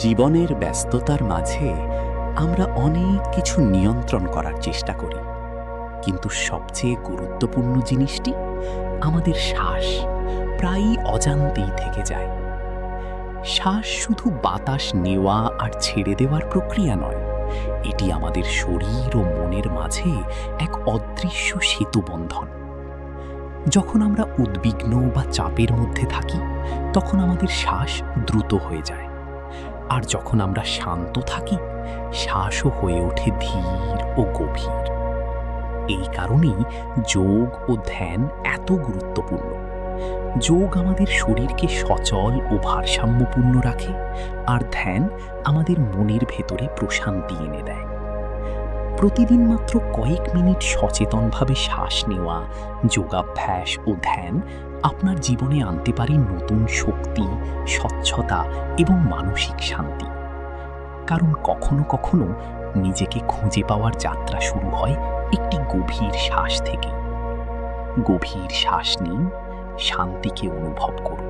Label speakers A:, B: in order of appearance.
A: জীবনের ব্যস্ততার মাঝে আমরা অনেক কিছু নিয়ন্ত্রণ করার চেষ্টা করি, কিন্তু সবচেয়ে গুরুত্বপূর্ণ জিনিসটি আমাদের শ্বাস প্রায়ই অজান্তেই থেকে যায়। শ্বাস শুধু বাতাস নেওয়া আর ছেড়ে দেওয়ার প্রক্রিয়া নয়, এটি আমাদের শরীর ও মনের মাঝে এক অদৃশ্য সেতুবন্ধন। যখন আমরা উদ্বিগ্ন বা চাপের মধ্যে থাকি, তখন আমাদের শ্বাস দ্রুত হয়ে যায়, আর যখন আমরা শান্ত থাকি, শ্বাসও হয়ে ওঠে ধীর ও গভীর। এই কারণেই যোগ ও ধ্যান এত গুরুত্বপূর্ণ। যোগ আমাদের শরীরকে সচল ও ভারসাম্যপূর্ণ রাখে, আর ধ্যান আমাদের মনের ভেতরে প্রশান্তি এনে দেয়। প্রতিদিন মাত্র কয়েক মিনিট সচেতনভাবে শ্বাস নেওয়া, যোগাভ্যাস ও ধ্যান আপনার জীবনে আনতে পারে নতুন শক্তি, স্বচ্ছতা এবং মানসিক শান্তি। কারণ কখনো কখনো নিজেকে খুঁজে পাওয়ার যাত্রা শুরু হয় একটি গভীর শ্বাস থেকে। গভীর শ্বাস নিন, শান্তিকে অনুভব করুন।